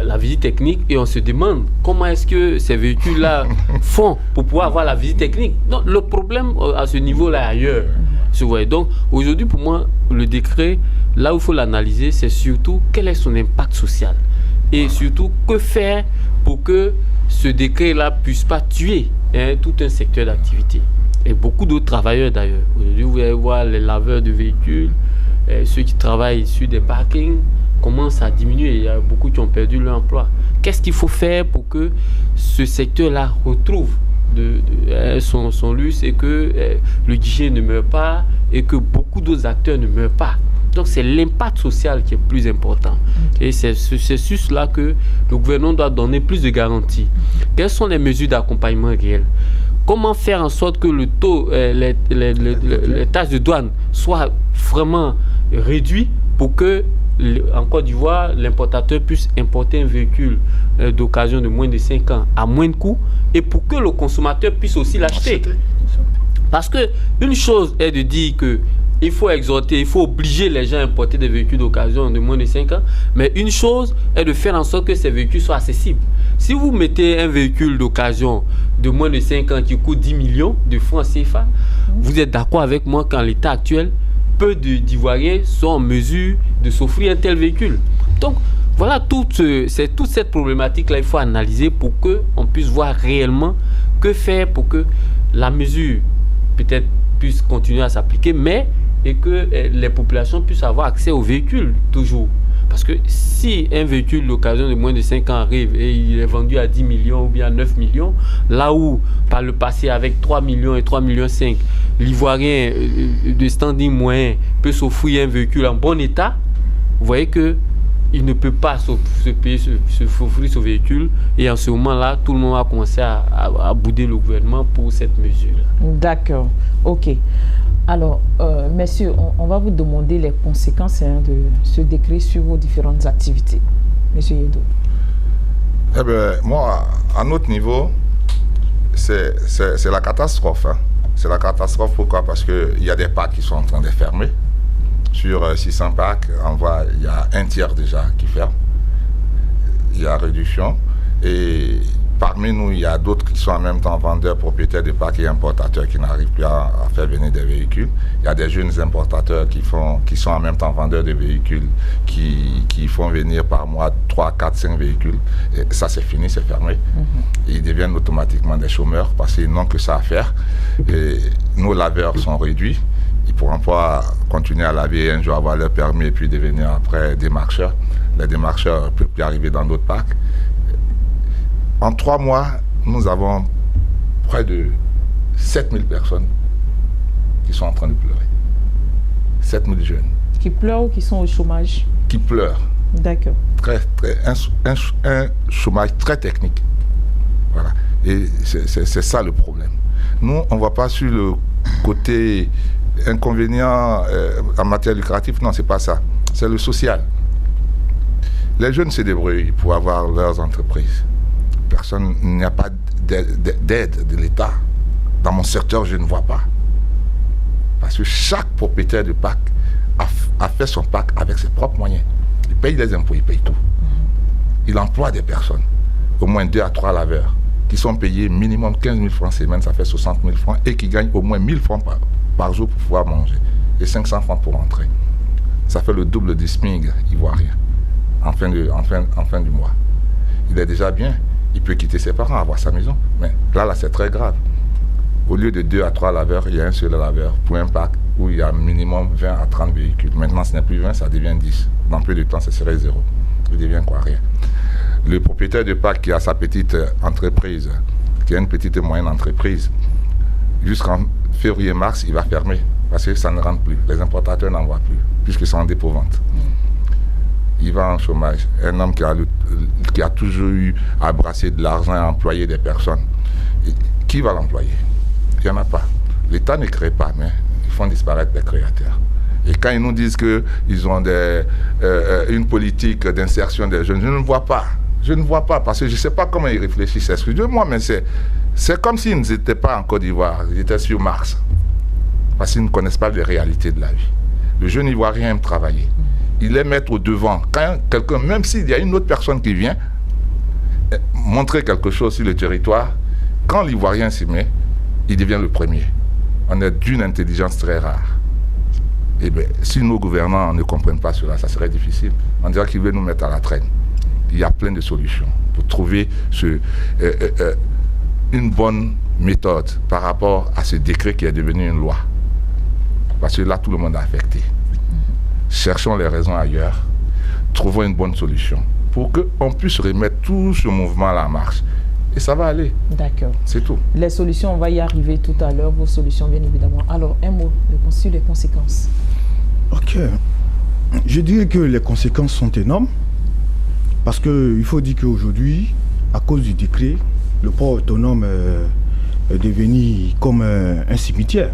la visite technique, et on se demande comment est-ce que ces véhicules-là font pour pouvoir avoir la visite technique. Donc, le problème à ce niveau-là ailleurs. Donc, aujourd'hui, pour moi, le décret, là où il faut l'analyser, c'est surtout quel est son impact social. Et surtout, que faire pour que ce décret-là ne puisse pas tuer tout un secteur d'activité. Et beaucoup d'autres travailleurs d'ailleurs. Aujourd'hui, vous allez voir les laveurs de véhicules, ceux qui travaillent sur des parkings, commencent à diminuer. Il y a beaucoup qui ont perdu leur emploi. Qu'est-ce qu'il faut faire pour que ce secteur-là retrouve son luxe et que le guichet ne meurt pas et que beaucoup d'autres acteurs ne meurent pas? Donc c'est l'impact social qui est plus important. Et c'est sur cela que le gouvernement doit donner plus de garanties. Quelles sont les mesures d'accompagnement réelles? Comment faire en sorte que le taux, les taxes de douane soient vraiment réduits pour que, en Côte d'Ivoire, l'importateur puisse importer un véhicule d'occasion de moins de 5 ans à moins de coût, et pour que le consommateur puisse aussi l'acheter. Parce que une chose est de dire que il faut exhorter, il faut obliger les gens à importer des véhicules d'occasion de moins de 5 ans. Mais une chose est de faire en sorte que ces véhicules soient accessibles. Si vous mettez un véhicule d'occasion de moins de 5 ans qui coûte 10 millions de francs CFA, vous êtes d'accord avec moi qu'en l'état actuel, peu d'Ivoiriens sont en mesure de s'offrir un tel véhicule. Donc, voilà, toute cette problématique-là, il faut analyser pour qu'on puisse voir réellement que faire pour que la mesure peut-être puisse continuer à s'appliquer, mais et que les populations puissent avoir accès aux véhicules toujours. Parce que si un véhicule d'occasion de moins de 5 ans arrive et il est vendu à 10 millions ou bien à 9 millions, là où par le passé avec 3 millions et 3 millions 5, l'Ivoirien de standing moyen peut s'offrir un véhicule en bon état, vous voyez que il ne peut pas s'offrir ce véhicule, et en ce moment-là, tout le monde a commencé à bouder le gouvernement pour cette mesure-là. D'accord, ok. Alors, messieurs, on va vous demander les conséquences de ce décret sur vos différentes activités. Monsieur Yedo. Eh bien, moi, à notre niveau, c'est la catastrophe. C'est la catastrophe, pourquoi? Parce qu'il y a des parcs qui sont en train de fermer. Sur 600 parcs, il y a un tiers déjà qui ferme. Il y a réduction. Et parmi nous, il y a d'autres qui sont en même temps vendeurs, propriétaires de parcs et importateurs qui n'arrivent plus à faire venir des véhicules. Il y a des jeunes importateurs qui sont en même temps vendeurs de véhicules, qui font venir par mois 3, 4, 5 véhicules. Et ça, c'est fini, c'est fermé. Ils deviennent automatiquement des chômeurs parce qu'ils n'ont que ça à faire. Et nos laveurs sont réduits. Ils ne pourront pas continuer à laver et un jour avoir leur permis et puis devenir après démarcheurs. Les démarcheurs ne peuvent plus arriver dans d'autres parcs. En 3 mois, nous avons près de 7000 personnes qui sont en train de pleurer. 7000 jeunes. Qui pleurent ou qui sont au chômage? Qui pleurent. D'accord. Un chômage très technique. Voilà. Et c'est ça le problème. Nous, on ne va pas sur le côté inconvénient en matière lucrative. Non, ce n'est pas ça. C'est le social. Les jeunes se débrouillent pour avoir leurs entreprises. Personne, il n'y a pas d'aide de l'État. Dans mon secteur, je ne vois pas. Parce que chaque propriétaire de parc a fait son parc avec ses propres moyens. Il paye les impôts, il paye tout. Il emploie des personnes, au moins 2 à 3 laveurs, qui sont payés minimum 15 000 francs semaine, ça fait 60 000 francs, et qui gagnent au moins 1 000 francs par jour pour pouvoir manger. Et 500 francs pour rentrer. Ça fait le double du SMIC ivoirien, en fin du mois. Il est déjà bien. Il peut quitter ses parents, avoir sa maison. Mais là, c'est très grave. Au lieu de 2 à 3 laveurs, il y a un seul laveur pour un parc où il y a minimum 20 à 30 véhicules. Maintenant, ce n'est plus 20, ça devient 10. Dans peu de temps, ce serait 0. Il devient quoi? Rien. Le propriétaire de parc qui a sa petite entreprise, qui a une petite et moyenne entreprise, jusqu'en février-mars, il va fermer. Parce que ça ne rentre plus. Les importateurs n'en voient plus, puisqu'ils sont en dépôt-vente. Il va en chômage. Un homme qui a toujours eu à brasser de l'argent et à employer des personnes. Et qui va l'employer? Il n'y en a pas. L'État ne crée pas, mais ils font disparaître les créateurs. Et quand ils nous disent qu'ils ont une politique d'insertion des jeunes, je ne vois pas. Je ne vois pas, parce que je ne sais pas comment ils réfléchissent. Excusez-moi, mais c'est comme s'ils n'étaient pas en Côte d'Ivoire, ils étaient sur Mars. Parce qu'ils ne connaissent pas les réalités de la vie. Le jeune Ivoirien aime travailler. Il aime être au devant. Quand quelqu'un, même s'il y a une autre personne qui vient montrer quelque chose sur le territoire, quand l'Ivoirien s'y met, il devient le premier. On est d'une intelligence très rare. Et bien, si nos gouvernants ne comprennent pas cela, ça serait difficile. On dirait qu'ils veulent nous mettre à la traîne. Il y a plein de solutions pour trouver une bonne méthode par rapport à ce décret qui est devenu une loi. Parce que là, tout le monde est affecté. Cherchons les raisons ailleurs, trouvons une bonne solution pour qu'on puisse remettre tout ce mouvement-là en marche. Et ça va aller. D'accord. C'est tout. Les solutions, on va y arriver tout à l'heure, vos solutions bien évidemment. Alors, un mot sur les conséquences. Ok. Je dirais que les conséquences sont énormes parce qu'il faut dire qu'aujourd'hui, à cause du décret, le port autonome est devenu comme un cimetière.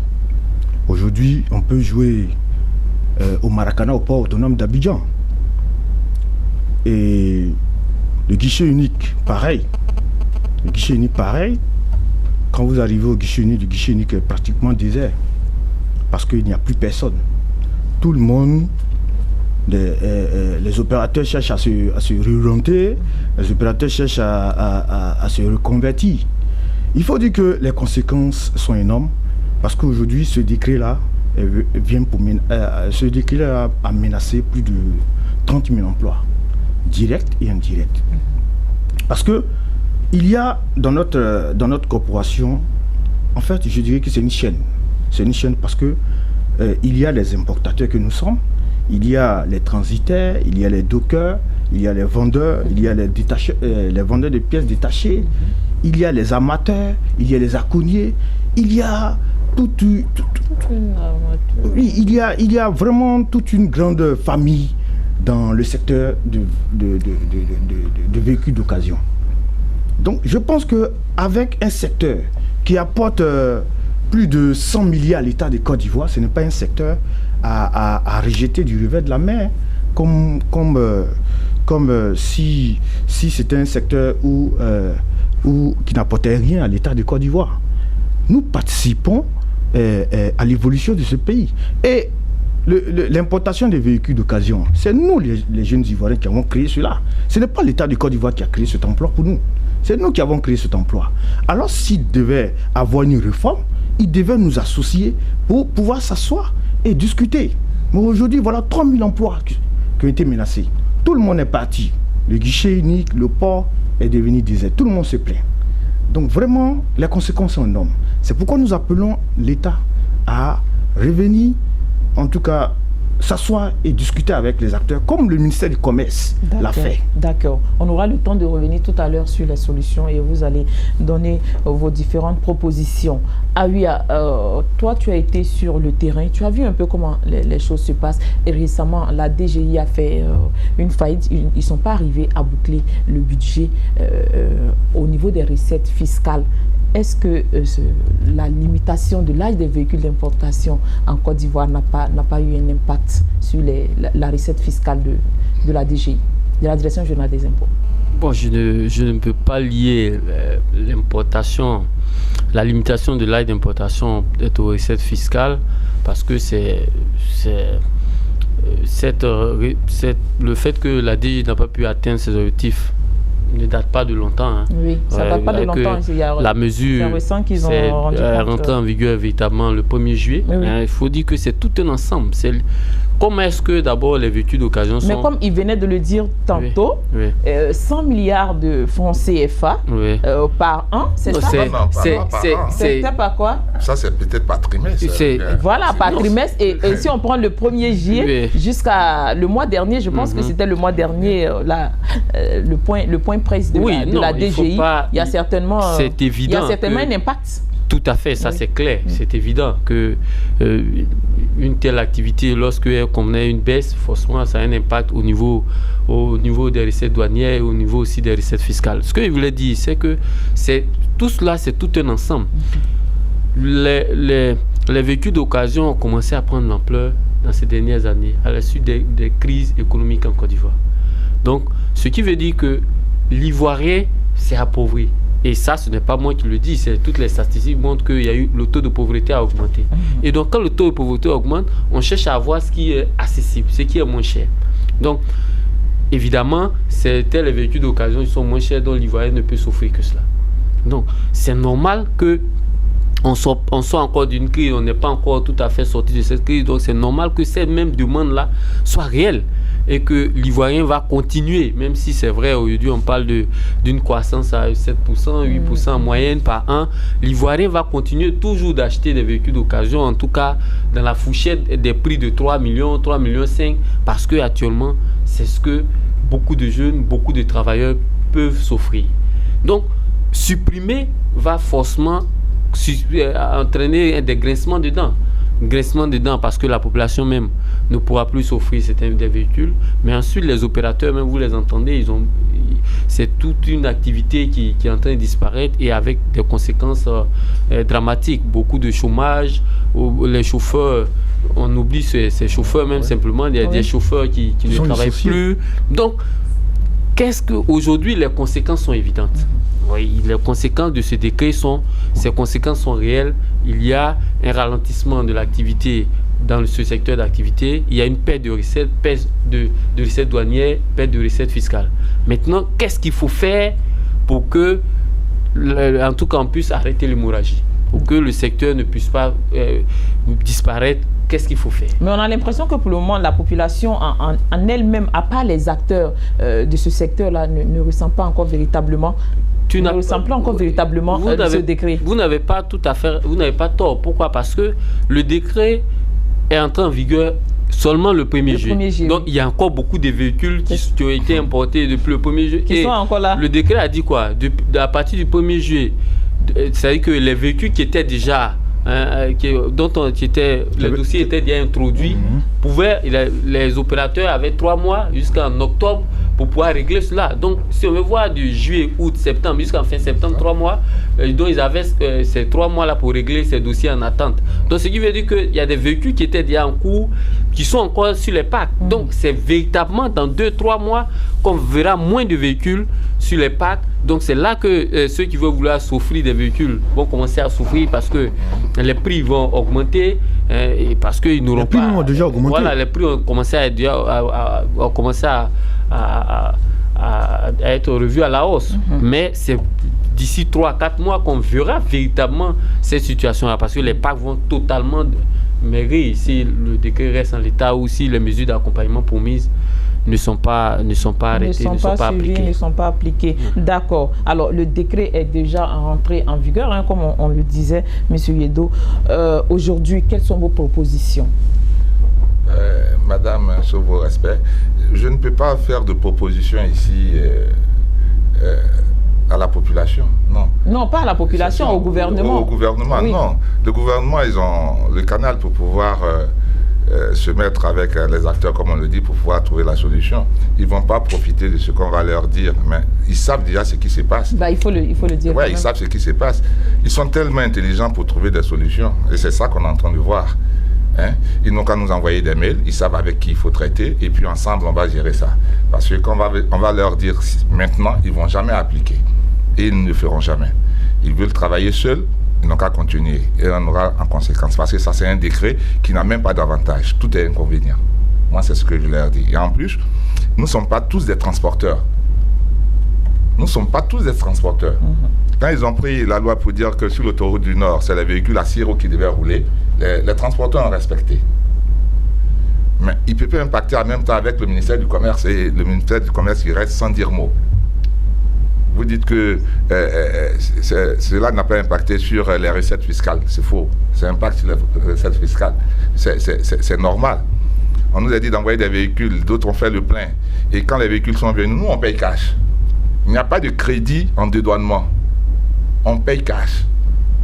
Aujourd'hui, on peut jouer au Maracana, au port autonome d'Abidjan. Et le guichet unique, pareil. Le guichet unique, pareil. Quand vous arrivez au guichet unique, le guichet unique est pratiquement désert. Parce qu'il n'y a plus personne. Tout le monde, les opérateurs cherchent à se réorienter, les opérateurs cherchent à se reconvertir. Il faut dire que les conséquences sont énormes. Parce qu'aujourd'hui, ce décret-là a menacé plus de 30 000 emplois, directs et indirects. Parce que il y a dans notre corporation, en fait, je dirais que c'est une chaîne. C'est une chaîne parce que il y a les importateurs que nous sommes, il y a les transitaires, il y a les dockers, il y a les vendeurs, il y a les vendeurs de pièces détachées, il y a les amateurs, il y a les accouniers, il y a il y a vraiment toute une grande famille dans le secteur de véhicules d'occasion. Donc je pense qu'avec un secteur qui apporte plus de 100 milliards à l'État de Côte d'Ivoire, ce n'est pas un secteur à rejeter du revers de la main, comme si c'était un secteur qui n'apportait rien à l'État de Côte d'Ivoire. Nous participons à l'évolution de ce pays. Et l'importation des véhicules d'occasion, c'est nous les jeunes Ivoiriens qui avons créé cela. Ce n'est pas l'État de Côte d'Ivoire qui a créé cet emploi pour nous. C'est nous qui avons créé cet emploi. Alors s'il devait avoir une réforme, il devait nous associer pour pouvoir s'asseoir et discuter. Mais aujourd'hui, voilà 3000 emplois qui ont été menacés. Tout le monde est parti. Le guichet unique, le port est devenu désert. Tout le monde se plaint. Donc vraiment, les conséquences sont énormes. C'est pourquoi nous appelons l'État à revenir, en tout cas, s'asseoir et discuter avec les acteurs, comme le ministère du Commerce l'a fait. D'accord. On aura le temps de revenir tout à l'heure sur les solutions et vous allez donner vos différentes propositions. Awia, toi, tu as été sur le terrain, tu as vu un peu comment les choses se passent. Et récemment, la DGI a fait une faillite. Ils ne sont pas arrivés à boucler le budget au niveau des recettes fiscales. Est-ce que la limitation de l'âge des véhicules d'importation en Côte d'Ivoire n'a pas eu un impact sur la recette fiscale de la DGI, de la Direction générale des impôts? Bon, je ne peux pas lier l'importation, la limitation de l'âge d'importation aux recettes fiscales, parce que le fait que la DGI n'a pas pu atteindre ses objectifs ne date pas de longtemps. Hein. Oui, ça ne date pas de longtemps. La mesure est rentrée en vigueur véritablement le 1er juillet. Oui. Il faut dire que c'est tout un ensemble. Comment est-ce que d'abord les véhicules d'occasion sont... Mais comme il venait de le dire tantôt, 100 milliards de francs CFA par an, c'est ça? C'est pas quoi? Ça, c'est peut-être par trimestre. Voilà, par trimestre. Et si on prend le 1er juillet jusqu'à le mois dernier, je pense que c'était le mois dernier, le point presse de la DGI, il y a certainement un impact. Tout à fait, ça c'est clair. C'est évident que une telle activité, lorsqu'elle connaît une baisse, forcément ça a un impact au niveau des recettes douanières et au niveau aussi des recettes fiscales. Ce que je voulais dire, c'est que tout cela, c'est tout un ensemble. Les véhicules d'occasion ont commencé à prendre l'ampleur dans ces dernières années, à la suite des crises économiques en Côte d'Ivoire. Donc, ce qui veut dire que l'Ivoirien s'est appauvri. Et ça, ce n'est pas moi qui le dis, c'est toutes les statistiques montrent que le taux de pauvreté a augmenté. Et donc, quand le taux de pauvreté augmente, on cherche à avoir ce qui est accessible, ce qui est moins cher. Donc, évidemment, les véhicules d'occasion, ils sont moins chers, dont l'Ivoirien ne peut s'offrir que cela. Donc, c'est normal que on soit encore d'une crise, on n'est pas encore tout à fait sorti de cette crise, donc c'est normal que cette même demande-là soit réelle et que l'Ivoirien va continuer, même si c'est vrai, aujourd'hui on parle d'une croissance à 7%, 8% en moyenne par an, l'Ivoirien va continuer toujours d'acheter des véhicules d'occasion, en tout cas dans la fourchette des prix de 3 millions, 3,5 millions, parce qu'actuellement, c'est ce que beaucoup de jeunes, beaucoup de travailleurs peuvent s'offrir. Donc, supprimer va forcément entraîner des grincements de dents. Grincement de dents parce que la population même ne pourra plus s'offrir certains des véhicules. Mais ensuite, les opérateurs, même vous les entendez, c'est toute une activité qui est en train de disparaître et avec des conséquences dramatiques. Beaucoup de chômage, les chauffeurs, on oublie ces chauffeurs même simplement, il y a des chauffeurs qui ne travaillent plus. Donc, aujourd'hui, les conséquences sont évidentes. Oui, les conséquences de ce décret ces conséquences sont réelles. Il y a un ralentissement de l'activité dans ce secteur d'activité. Il y a une perte de recettes, perte de recettes douanières, perte de recettes fiscales. Maintenant, qu'est-ce qu'il faut faire pour que, en tout cas, on puisse arrêter l'hémorragie, pour que le secteur ne puisse pas disparaître? Qu'est-ce qu'il faut faire? Mais on a l'impression que pour le moment, la population en elle-même, à part les acteurs de ce secteur-là, ne ressent pas encore véritablement. Ne ressent pas encore véritablement ce décret. Vous n'avez pas tout à fait, vous n'avez pas tort. Pourquoi? Parce que le décret est entré en vigueur seulement le 1er juillet. Donc il y a encore beaucoup de véhicules qui ont été importés depuis le 1er juillet. Qui sont encore là. Le décret a dit quoi? À partir du 1er juillet, c'est-à-dire que les véhicules qui étaient déjà le dossier était déjà introduit, les opérateurs avaient 3 mois jusqu'en octobre pour pouvoir régler cela. Donc, si on veut voir de juillet, août, septembre, jusqu'en fin septembre, 3 mois, donc ils avaient ces 3 mois-là pour régler ces dossiers en attente. Donc, ce qui veut dire qu'il y a des véhicules qui étaient déjà en cours, qui sont encore sur les packs. Donc, c'est véritablement dans 2-3 mois qu'on verra moins de véhicules sur les packs. Donc, c'est là que ceux qui veulent vouloir s'offrir des véhicules vont commencer à souffrir parce que les prix vont augmenter et parce qu'ils n'auront pas... Les prix ont déjà augmenté. Voilà, les prix ont commencé à être revu à la hausse. Mais c'est d'ici 3-4 mois qu'on verra véritablement cette situation-là, parce que les parcs vont totalement maigrir si le décret reste en l'état ou si les mesures d'accompagnement promises ne sont pas arrêtées, ne sont pas appliquées. Ne sont pas appliquées. D'accord. Alors, le décret est déjà rentré en vigueur, hein, comme on le disait, M. Yedo. Aujourd'hui, quelles sont vos propositions? Madame, sur vos respects, je ne peux pas faire de propositions ici à la population, non. Non, pas à la population, au gouvernement. Au gouvernement, oui. Non. Le gouvernement, ils ont le canal pour pouvoir se mettre avec les acteurs, comme on le dit, pour pouvoir trouver la solution. Ils ne vont pas profiter de ce qu'on va leur dire, mais ils savent déjà ce qui se passe. Bah, il faut le dire. Oui, ils savent ce qui se passe. Ils sont tellement intelligents pour trouver des solutions, et c'est ça qu'on est en train de voir. Hein? Ils n'ont qu'à nous envoyer des mails, ils savent avec qui il faut traiter, et puis ensemble, on va gérer ça. Parce que quand on va leur dire maintenant, ils ne vont jamais appliquer. Et ils ne le feront jamais. Ils veulent travailler seuls, ils n'ont qu'à continuer. Et on aura en conséquence. Parce que ça, c'est un décret qui n'a même pas d'avantage. Tout est inconvénient. Moi, c'est ce que je leur dis. Et en plus, nous ne sommes pas tous des transporteurs. Nous ne sommes pas tous des transporteurs. Quand ils ont pris la loi pour dire que sur l'autoroute du Nord, c'est les véhicules à 6 roues qui devaient rouler, les transporteurs ont respecté. Mais il peut pas impacter en même temps avec le ministère du Commerce, et le ministère du Commerce qui reste sans dire mot. Vous dites que cela n'a pas impacté sur les recettes fiscales. C'est faux. Ça impacte sur les recettes fiscales. C'est normal. On nous a dit d'envoyer des véhicules, d'autres ont fait le plein. Et quand les véhicules sont venus, nous, on paye cash. Il n'y a pas de crédit en dédouanement. On paye cash.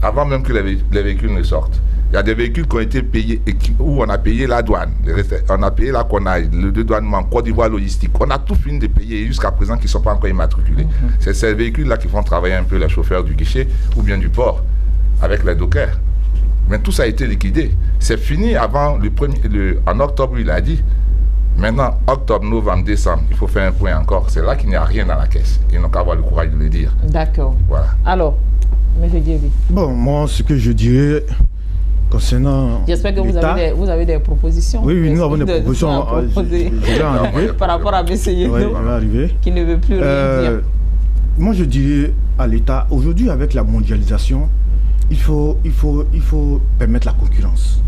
Avant même que les véhicules ne sortent. Il y a des véhicules qui ont été payés, où on a payé la douane, on a payé la CONAI, le dédouanement, Côte d'Ivoire logistique. On a tout fini de payer jusqu'à présent qui ne sont pas encore immatriculés. C'est ces véhicules-là qui font travailler un peu les chauffeurs du guichet ou bien du port avec les dockers. Mais tout ça a été liquidé. C'est fini avant en octobre, il a dit. Maintenant, octobre, novembre, décembre, il faut faire un point encore. C'est là qu'il n'y a rien dans la caisse. Ils n'ont qu'à avoir le courage de le dire. D'accord. Voilà. Alors, M. Djebi. Bon, moi, ce que je dirais concernant. J'espère que vous avez des propositions. Oui, nous avons des propositions. Par rapport à M. Yedo, qui ne veut plus rien dire. Moi, je dirais à l'État, aujourd'hui, avec la mondialisation, il faut permettre la concurrence.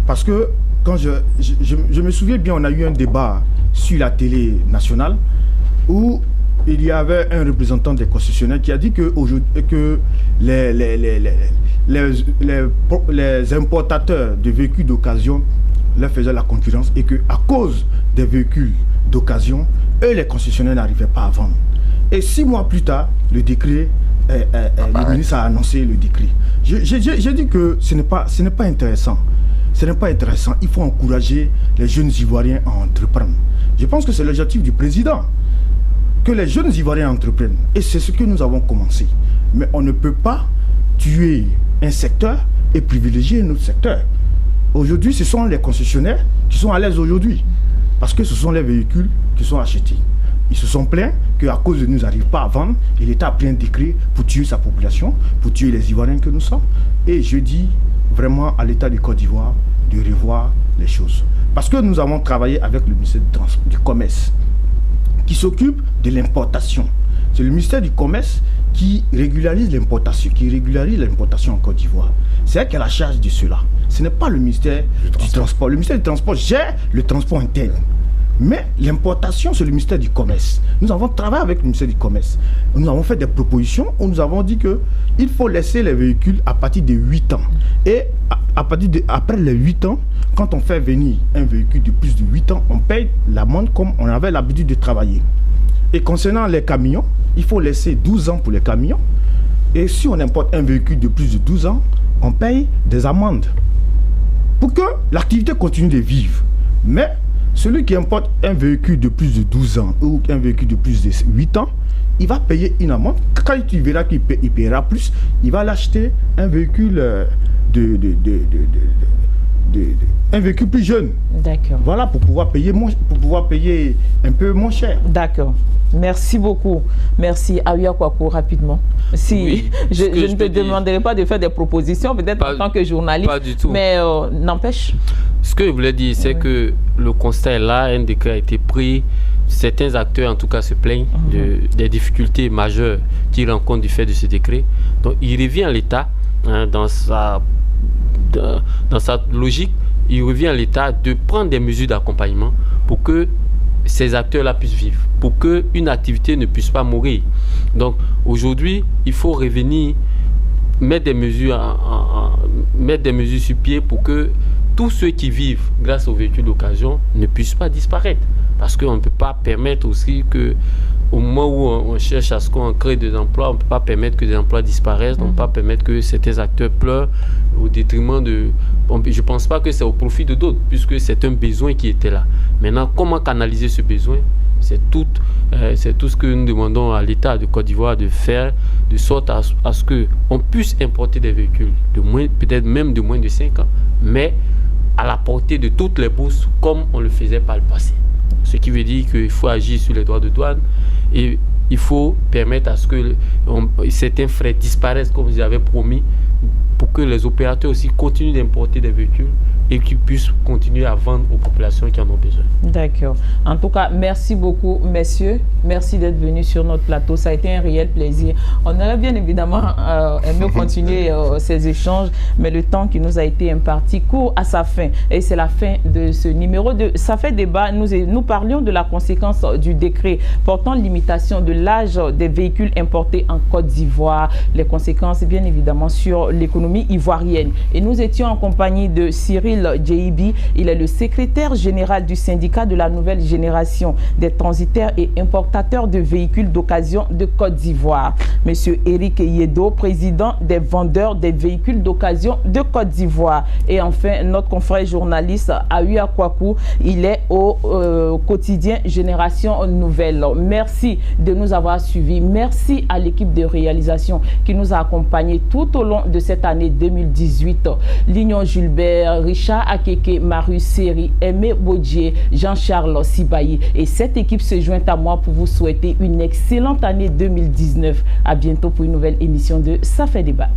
Parce que quand je me souviens bien, on a eu un débat sur la télé nationale où il y avait un représentant des concessionnaires qui a dit que les importateurs de véhicules d'occasion leur faisaient la concurrence et qu'à cause des véhicules d'occasion, eux, les concessionnaires n'arrivaient pas à vendre. Et 6 mois plus tard, le décret, le ministre a annoncé le décret. J'ai dit que ce n'est pas intéressant. Ce n'est pas intéressant. Il faut encourager les jeunes Ivoiriens à entreprendre. Je pense que c'est l'objectif du président. Que les jeunes Ivoiriens entreprennent. Et c'est ce que nous avons commencé. Mais on ne peut pas tuer un secteur et privilégier un autre secteur. Aujourd'hui, ce sont les concessionnaires qui sont à l'aise aujourd'hui. Parce que ce sont les véhicules qui sont achetés. Ils se sont plaints qu'à cause de nous, ils n'arrivent pas à vendre. Et l'État a pris un décret pour tuer sa population, pour tuer les Ivoiriens que nous sommes. Et je dis vraiment à l'État du Côte d'Ivoire de revoir les choses. Parce que nous avons travaillé avec le ministère du Commerce, qui s'occupe de l'importation. C'est le ministère du Commerce qui régularise l'importation en Côte d'Ivoire. C'est elle qui a la charge de cela. Ce n'est pas le ministère du Transport. Le ministère du Transport gère le transport interne. Mais l'importation, c'est le ministère du Commerce. Nous avons travaillé avec le ministère du Commerce. Nous avons fait des propositions où nous avons dit qu'il faut laisser les véhicules à partir de 8 ans. Et après les 8 ans, quand on fait venir un véhicule de plus de 8 ans, on paye l'amende comme on avait l'habitude de travailler. Et concernant les camions, il faut laisser 12 ans pour les camions. Et si on importe un véhicule de plus de 12 ans, on paye des amendes. Pour que l'activité continue de vivre. Mais celui qui importe un véhicule de plus de 12 ans ou un véhicule de plus de 8 ans, il va payer une amende. Quand il verra qu'il paiera plus, il va l'acheter un véhicule un véhicule plus jeune. D'accord. Voilà, pour pouvoir payer un peu moins cher. D'accord. Merci beaucoup. Merci. Awia Kwaku, rapidement. Si oui, je ne te demanderai pas de faire des propositions, peut-être en tant que journaliste. Pas du tout. Mais n'empêche. Ce que je voulais dire, c'est que le constat est là, un décret a été pris. certains acteurs, en tout cas, se plaignent des difficultés majeures qu'ils rencontrent du fait de ce décret. Donc, il revient à l'État, dans sa logique, il revient à l'État de prendre des mesures d'accompagnement pour que ces acteurs-là puissent vivre, pour qu'une activité ne puisse pas mourir. Donc, aujourd'hui, il faut revenir, mettre des mesures sur pied pour que tous ceux qui vivent grâce aux véhicules d'occasion ne puissent pas disparaître. Parce qu'on ne peut pas permettre aussi que, au moment où on cherche à ce qu'on crée des emplois, on ne peut pas permettre que des emplois disparaissent, on ne peut pas permettre que certains acteurs pleurent au détriment de... Je ne pense pas que c'est au profit de d'autres, puisque c'est un besoin qui était là. Maintenant, comment canaliser ce besoin? C'est tout ce que nous demandons à l'État de Côte d'Ivoire de faire, de sorte à ce qu'on puisse importer des véhicules, peut-être même de moins de 5 ans, mais à la portée de toutes les bourses, comme on le faisait par le passé. Ce qui veut dire qu'il faut agir sur les droits de douane et il faut permettre à ce que certains frais disparaissent comme ils avaient promis, pour que les opérateurs aussi continuent d'importer des véhicules et qu'ils puissent continuer à vendre aux populations qui en ont besoin. D'accord. En tout cas, merci beaucoup, messieurs. Merci d'être venus sur notre plateau. Ça a été un réel plaisir. On aurait bien évidemment aimé continuer ces échanges, mais le temps qui nous a été imparti court à sa fin. Et c'est la fin de ce numéro de Ça fait débat. Nous parlions de la conséquence du décret portant limitation de l'âge des véhicules importés en Côte d'Ivoire. Les conséquences, bien évidemment, sur l'économie ivoirienne. Et nous étions en compagnie de Cyril JIB. Il est le secrétaire général du syndicat de la nouvelle génération des transitaires et importateurs de véhicules d'occasion de Côte d'Ivoire. Monsieur Eric Yedo, président des vendeurs des véhicules d'occasion de Côte d'Ivoire. Et enfin, notre confrère journaliste Aoua Kwaku, il est au quotidien Génération Nouvelle. Merci de nous avoir suivis. Merci à l'équipe de réalisation qui nous a accompagnés tout au long de cette année 2018. Lignon Gilbert, Richard Akeke, Marius Seri, Aimé Bodjié, Jean-Charles Sibayi. Et cette équipe se joint à moi pour vous souhaiter une excellente année 2019. À bientôt pour une nouvelle émission de Ça fait débat.